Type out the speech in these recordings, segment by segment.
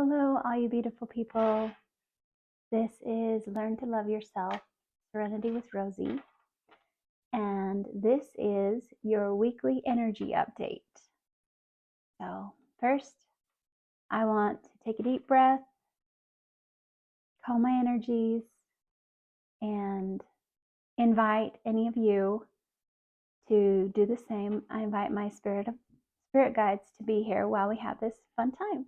Hello, all you beautiful people. This is Learn to Love Yourself, Serenity with Rosie. And this is your weekly energy update. So, first, I want to take a deep breath, calm my energies, and invite any of you to do the same. I invite my spirit guides to be here while we have this fun time.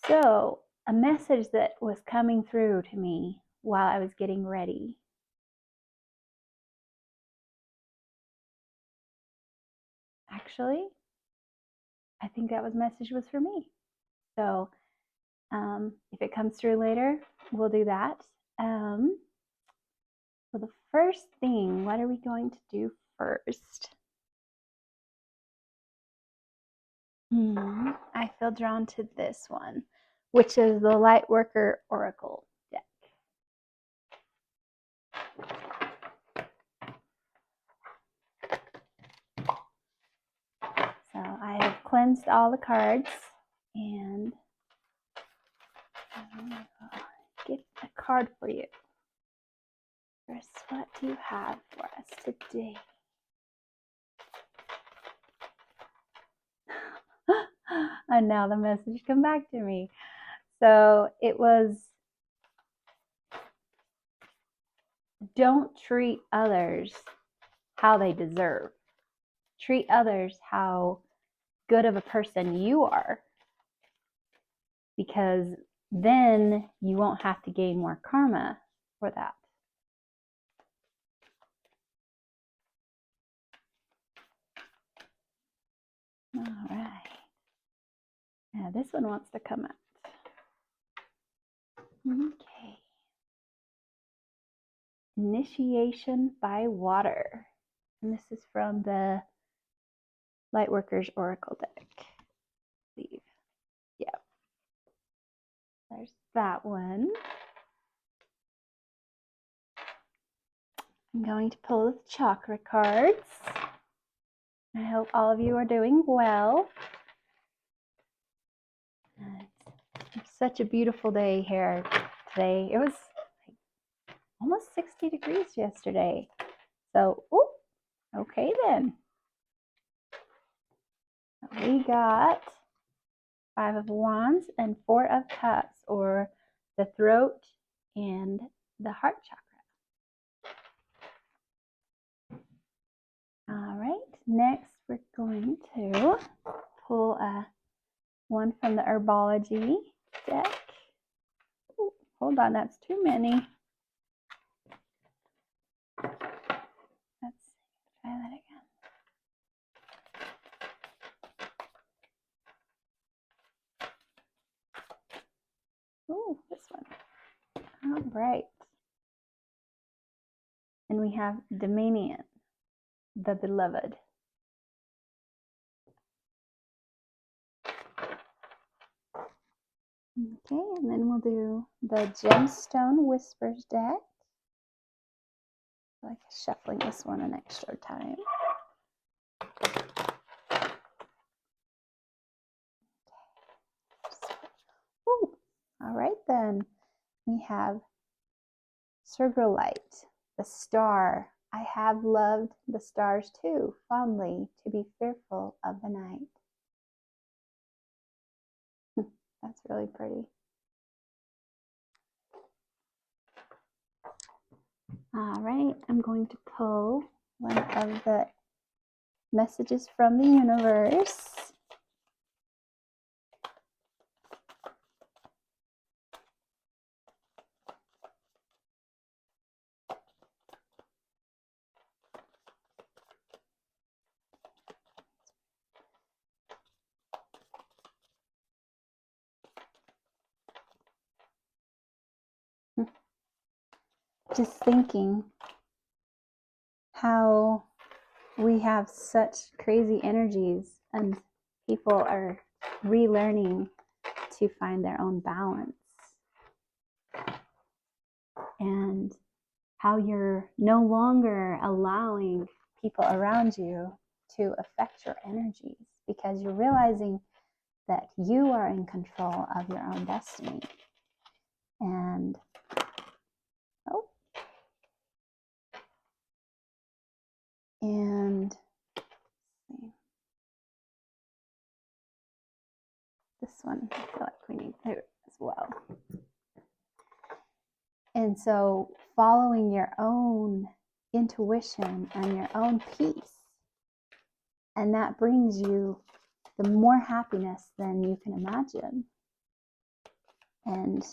So, a message that was coming through to me while I was getting ready. Actually, I think that message was for me. So if it comes through later, we'll do that. So the first thing, what are we going to do first? I feel drawn to this one, which is the Lightworker Oracle deck. So I have cleansed all the cards and get a card for you. First, what do you have for us today? And now the message come back to me. So it was, don't treat others how they deserve. Treat others how good of a person you are, because then you won't have to gain more karma for that. All right. Now this one wants to come out. Okay. Initiation by water. And this is from the Lightworkers Oracle deck, I believe. Yeah. There's that one. I'm going to pull the chakra cards. I hope all of you are doing well. It's such a beautiful day here today. It was almost 60 degrees yesterday. So, okay then. We got 5 of Wands and 4 of Cups, or the throat and the heart chakra. All right, next we're going to pull one from the Herbology deck. Ooh, hold on, that's too many. Let's try that again. Ooh, this one. All right. And we have Dominion, the Beloved. Okay, and then we'll do the Gemstone Whispers deck. I like shuffling this one an extra time. Ooh, all right then. We have Sergrolite, the star. I have loved the stars too, fondly, to be fearful of the night. That's really pretty. All right, I'm going to pull one of the messages from the universe. Just thinking how we have such crazy energies and people are relearning to find their own balance, and how you're no longer allowing people around you to affect your energies, because you're realizing that you are in control of your own destiny. And this one, I feel like we need there as well. And so following your own intuition and your own peace, and that brings you the more happiness than you can imagine. And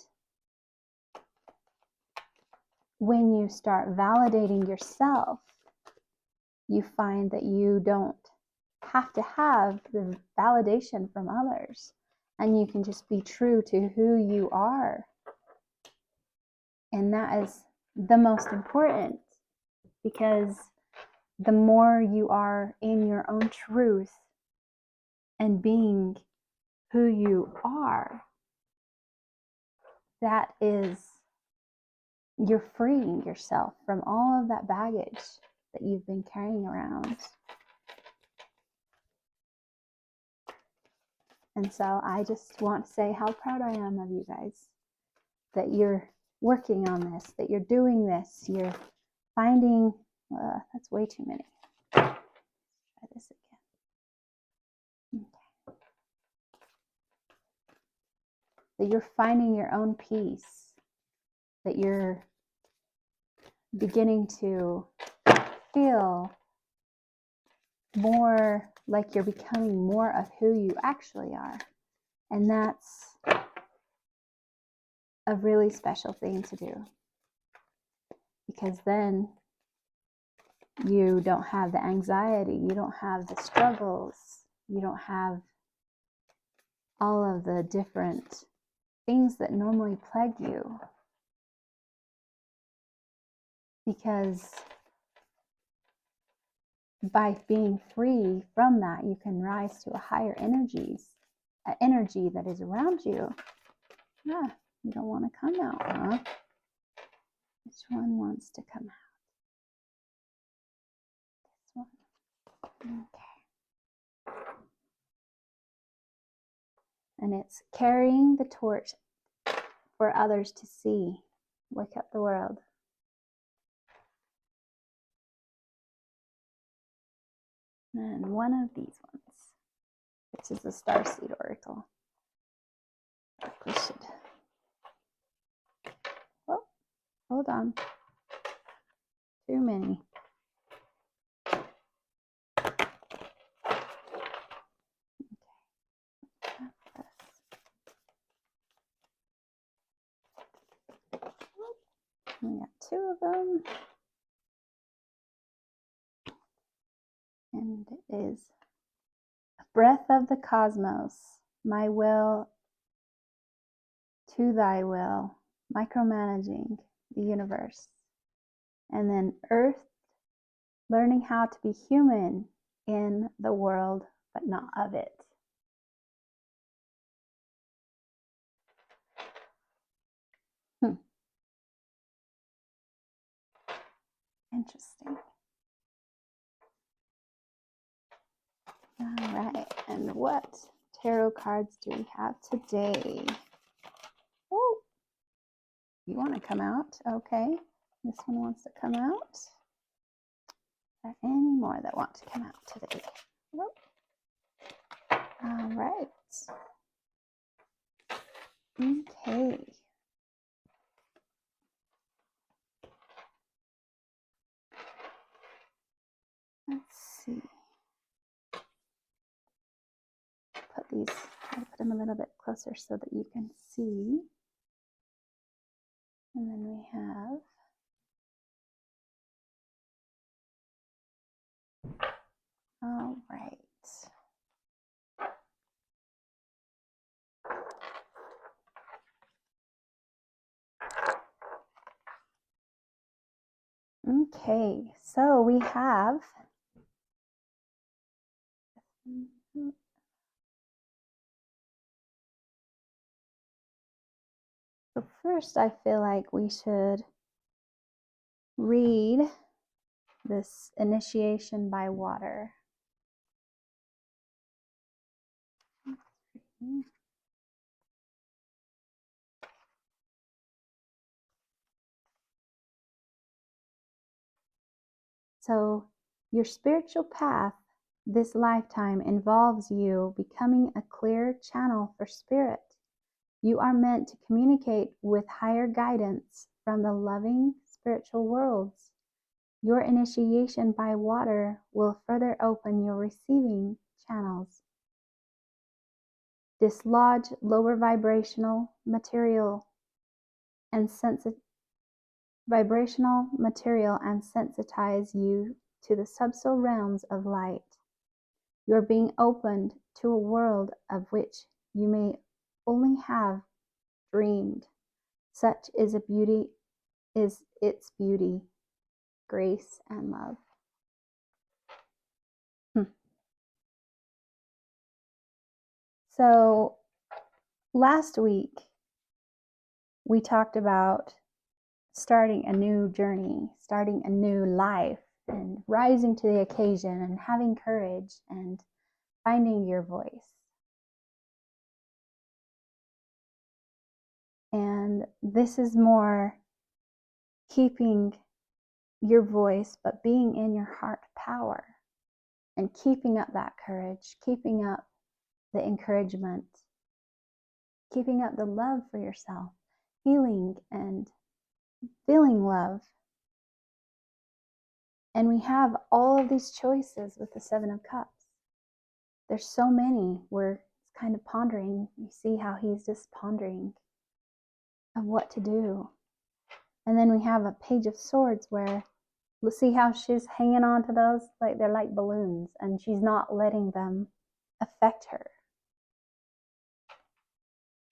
when you start validating yourself, you find that you don't have to have the validation from others, and you can just be true to who you are. And that is the most important, because the more you are in your own truth and being who you are, that is, you're freeing yourself from all of that baggage that you've been carrying around. And so I just want to say how proud I am of you guys, that you're working on this, that you're doing this, you're finding, that's way too many. Try this again. Okay. That you're finding your own peace, that you're beginning to feel more like you're becoming more of who you actually are. And that's a really special thing to do, because then you don't have the anxiety, you don't have the struggles, you don't have all of the different things that normally plague you, because by being free from that, you can rise to a higher energy that is around you. You don't want to come out, huh? Which one wants to come out? This one. Okay. And it's carrying the torch for others to see. Wake up the world. And one of these ones, which is the Starseed Oracle. We should. Oh, hold on. Too many. We got two of them. And it is breath of the cosmos, my will to thy will, micromanaging the universe. And then earth, learning how to be human in the world, but not of it. Interesting. All right, and what tarot cards do we have today? Oh, you want to come out? Okay, this one wants to come out. Are there any more that want to come out today? Nope. All right. Okay. Let's see. Put these, I'll put them a little bit closer so that you can see. And then we have all right. Okay, so we have so first I feel like we should read this initiation by water. So, your spiritual path this lifetime involves you becoming a clear channel for spirit. You are meant to communicate with higher guidance from the loving spiritual worlds. Your initiation by water will further open your receiving channels, dislodge lower vibrational material and sensitize you to the subtle realms of light. You are being opened to a world of which you may only have dreamed. Such is its beauty, grace, and love. So last week we talked about starting a new journey, starting a new life, and rising to the occasion and having courage and finding your voice. And this is more keeping your voice, but being in your heart power and keeping up that courage, keeping up the encouragement, keeping up the love for yourself, healing and feeling love. And we have all of these choices with the Seven of Cups. There's so many. We're kind of pondering. You see how he's just pondering of what to do. And then we have a Page of Swords where we'll see how she's hanging on to those like they're like balloons, and she's not letting them affect her.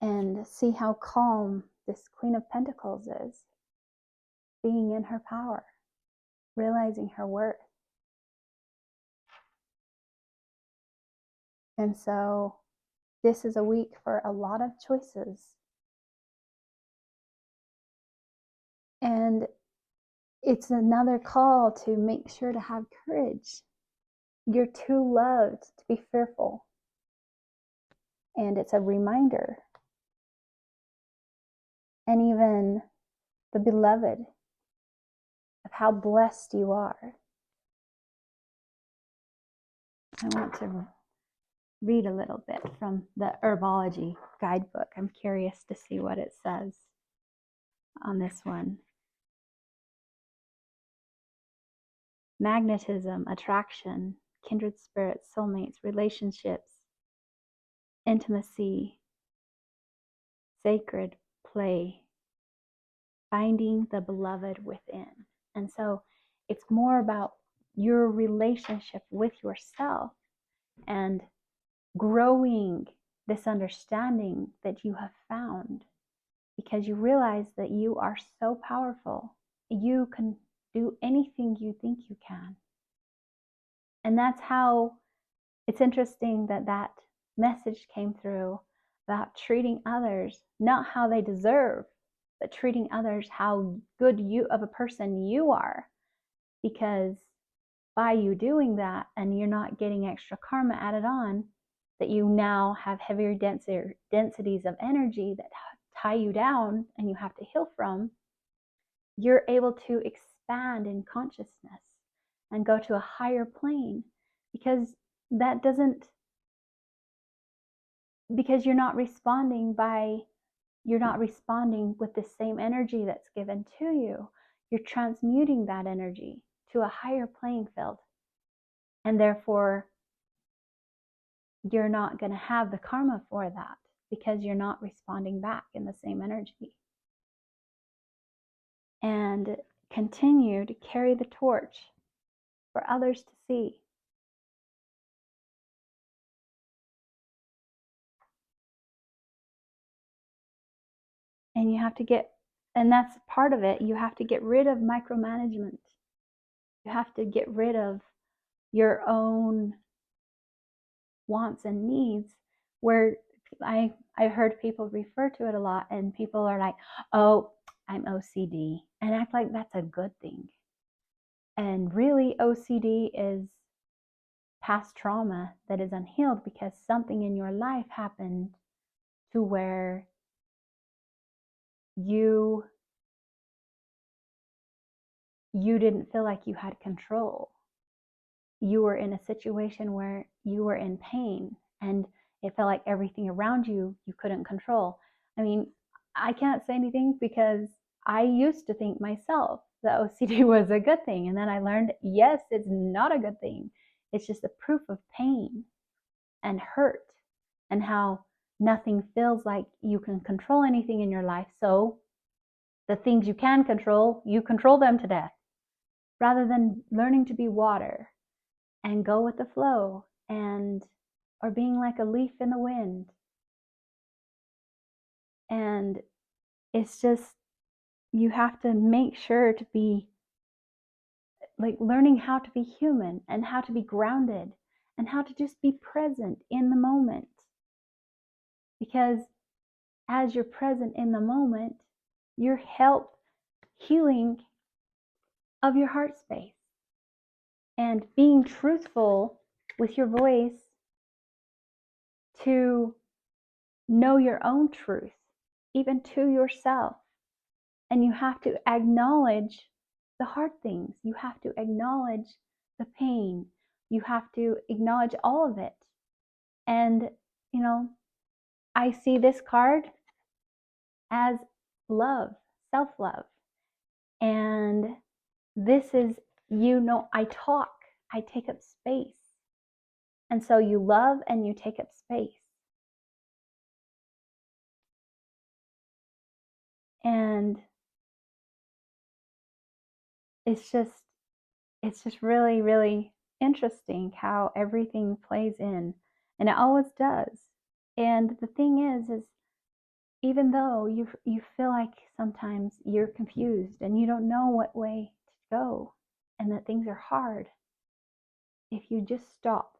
And see how calm this Queen of Pentacles is, being in her power, realizing her worth. And so this is a week for a lot of choices. And it's another call to make sure to have courage. You're too loved to be fearful. And it's a reminder. And even the beloved of how blessed you are. I want to read a little bit from the Herbology guidebook. I'm curious to see what it says on this one. Magnetism, attraction, kindred spirits, soulmates, relationships, intimacy, sacred play, finding the beloved within. And so it's more about your relationship with yourself and growing this understanding that you have found, because you realize that you are so powerful. You can do anything you think you can. And that's how it's interesting that that message came through about treating others not how they deserve, but treating others how good you of a person you are. Because by you doing that, and you're not getting extra karma added on, that you now have heavier densities of energy that tie you down and you have to heal from, you're able to expand in consciousness and go to a higher plane, because that doesn't, because you're not responding with the same energy that's given to you. You're transmuting that energy to a higher playing field, and therefore you're not going to have the karma for that, because you're not responding back in the same energy. And continue to carry the torch for others to see. And you have to and that's part of it, you have to get rid of micromanagement. You have to get rid of your own wants and needs, where I've heard people refer to it a lot, and people are like, oh, I'm OCD, and act like that's a good thing. And really, OCD is past trauma that is unhealed because something in your life happened to where you didn't feel like you had control. You were in a situation where you were in pain and it felt like everything around you couldn't control. I mean, I can't say anything because I used to think myself that OCD was a good thing. And then I learned, yes, it's not a good thing. It's just a proof of pain and hurt and how nothing feels like you can control anything in your life. So the things you can control, you control them to death rather than learning to be water and go with the flow and or being like a leaf in the wind. And it's just, you have to make sure to be like learning how to be human and how to be grounded and how to just be present in the moment. Because as you're present in the moment, you're help healing of your heart space and being truthful with your voice to know your own truth, even to yourself. And you have to acknowledge the hard things. You have to acknowledge the pain. You have to acknowledge all of it. And, I see this card as love, self-love. And this is, I talk, I take up space. And so you love and you take up space. And it's just really, really interesting how everything plays in. And it always does. And the thing is even though you feel like sometimes you're confused and you don't know what way to go and that things are hard, if you just stop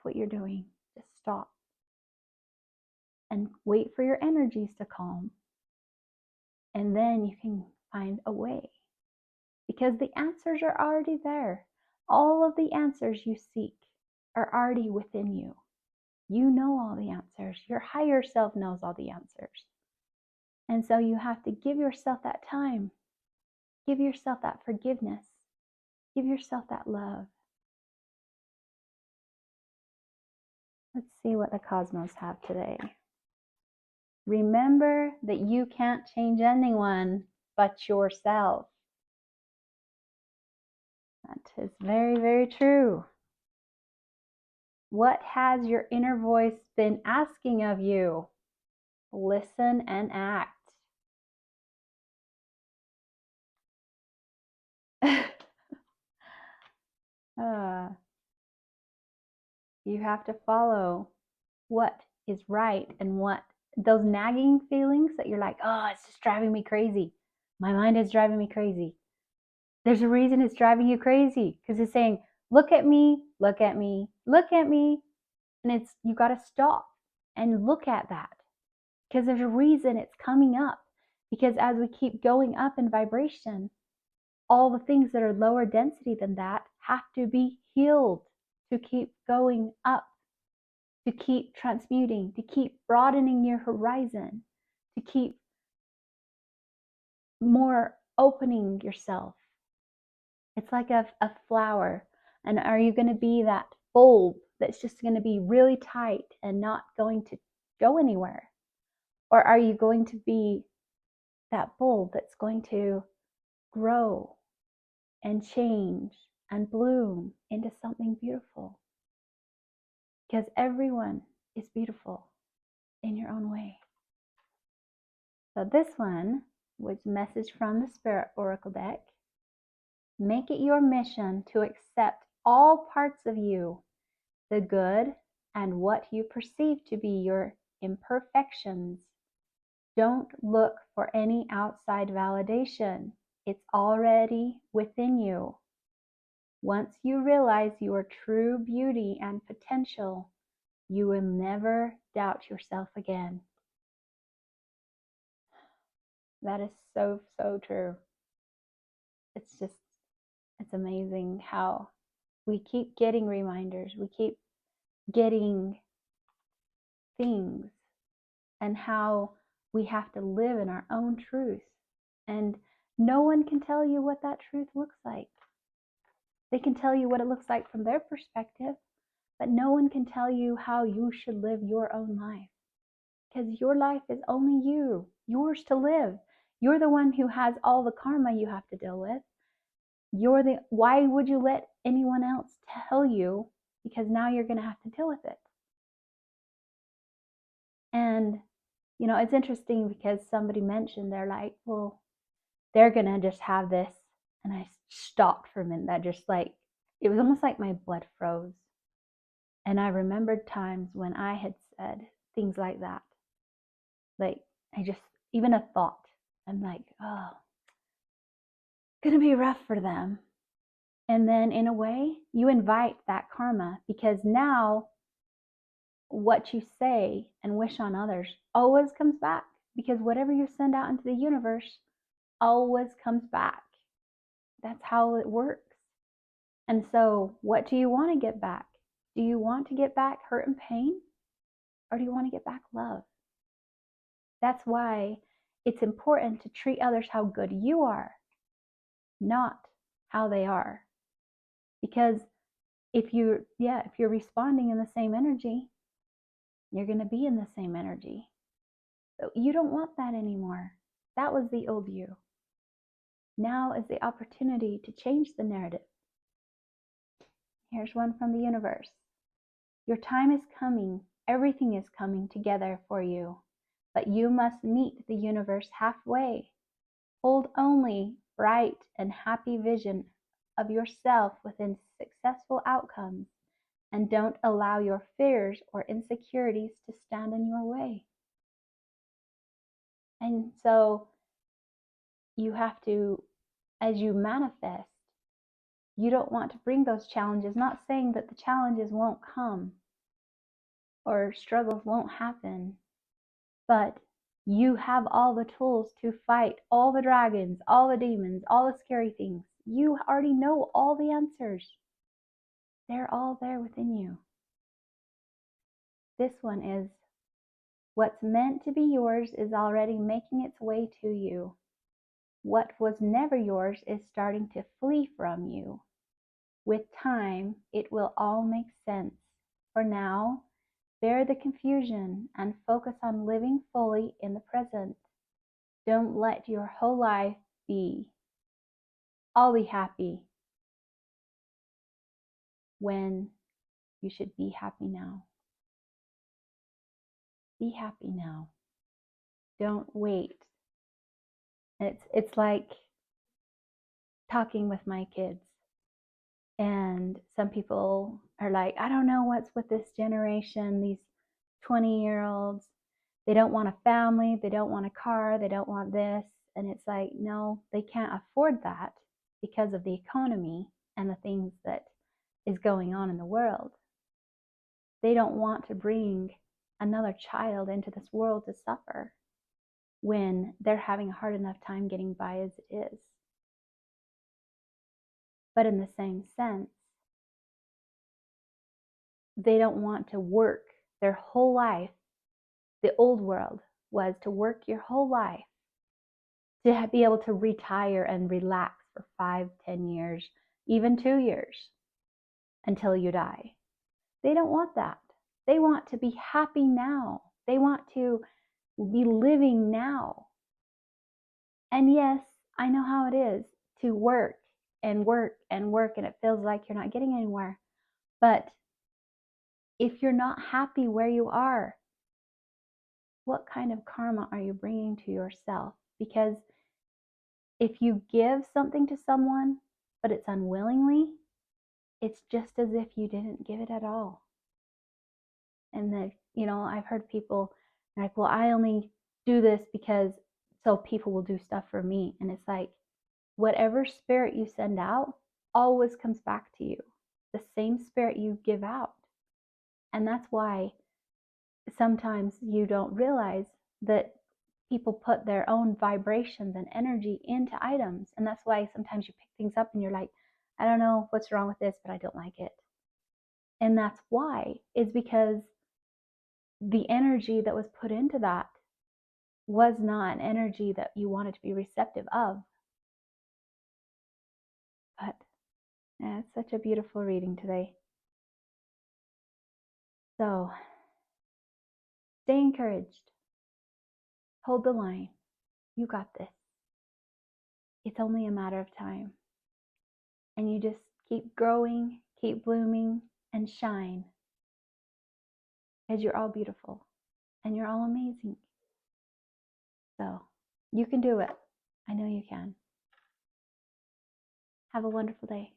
what you're doing, just stop and wait for your energies to calm, and then you can find a way, because the answers are already there. All of the answers you seek are already within you. You know all the answers. Your higher self knows all the answers. And so you have to give yourself that time. Give yourself that forgiveness. Give yourself that love. Let's see what the cosmos have today. Remember that you can't change anyone but yourself. That is very, very true. What has your inner voice been asking of you? Listen and act. You have to follow what is right and what those nagging feelings that you're like, oh, it's just driving me crazy. My mind is driving me crazy. There's a reason it's driving you crazy, because it's saying, look at me, look at me, look at me. And you got to stop and look at that, because there's a reason it's coming up. Because as we keep going up in vibration, all the things that are lower density than that have to be healed to keep going up, to keep transmuting, to keep broadening your horizon, to keep more opening yourself. It's like a flower. And are you going to be that bulb that's just going to be really tight and not going to go anywhere? Or are you going to be that bulb that's going to grow and change and bloom into something beautiful? Because everyone is beautiful in your own way. So this one was message from the Spirit Oracle deck. Make it your mission to accept all parts of you, the good and what you perceive to be your imperfections. Don't look for any outside validation. It's already within you. Once you realize your true beauty and potential, you will never doubt yourself again. That is so, so true. It's amazing how we keep getting reminders. We keep getting things and how we have to live in our own truth. And no one can tell you what that truth looks like. They can tell you what it looks like from their perspective, but no one can tell you how you should live your own life. Because your life is only yours to live. You're the one who has all the karma you have to deal with. Why would you let anyone else tell you? Because now you're going to have to deal with it. And, it's interesting because somebody mentioned, they're like, well, they're going to just have this. And I stopped for a minute. That just it was almost like my blood froze. And I remembered times when I had said things like that. Even a thought, I'm like, oh, it's going to be rough for them. And then in a way, you invite that karma, because now what you say and wish on others always comes back, because whatever you send out into the universe always comes back. That's how it works. And so what do you want to get back? Do you want to get back hurt and pain? Or do you want to get back love? That's why it's important to treat others how good you are, not how they are. Because if you're responding in the same energy, you're going to be in the same energy. So you don't want that anymore. That was the old you. Now is the opportunity to change the narrative. Here's one from the universe. Your time is coming. Everything is coming together for you. But you must meet the universe halfway. Hold only bright and happy vision of yourself within successful outcomes, and don't allow your fears or insecurities to stand in your way. And so you have to, as you manifest, you don't want to bring those challenges, not saying that the challenges won't come or struggles won't happen, but you have all the tools to fight all the dragons, all the demons, all the scary things. You already know all the answers. They're all there within you. This one is, what's meant to be yours is already making its way to you. What was never yours is starting to flee from you. With time, it will all make sense. For now, bear the confusion and focus on living fully in the present. Don't let your whole life be, I'll be happy, when you should be happy now. Be happy now. Don't wait. It's like talking with my kids. And some people are like, I don't know what's with this generation, these 20-year-olds. They don't want a family, they don't want a car, they don't want this. And it's like, no, they can't afford that because of the economy and the things that is going on in the world. They don't want to bring another child into this world to suffer when they're having a hard enough time getting by as it is. But in the same sense, they don't want to work their whole life. The old world was to work your whole life to be able to retire and relax for 5, 10 years, even 2 years until you die. They don't want that. They want to be happy now. They want to be living now. And yes, I know how it is to work and work and work, and it feels like you're not getting anywhere. But if you're not happy where you are, what kind of karma are you bringing to yourself? Because if you give something to someone, but it's unwillingly, it's just as if you didn't give it at all. And I've heard people like, well, I only do this because so people will do stuff for me. And it's like, whatever spirit you send out always comes back to you. The same spirit you give out. And that's why sometimes you don't realize that people put their own vibrations and energy into items. And that's why sometimes you pick things up and you're like, I don't know what's wrong with this, but I don't like it. And that's why, is because the energy that was put into that was not an energy that you wanted to be receptive of. But yeah, it's such a beautiful reading today. So stay encouraged. Hold the line. You got this. It's only a matter of time. And you just keep growing, keep blooming, and shine. Because you're all beautiful and you're all amazing. So you can do it. I know you can. Have a wonderful day.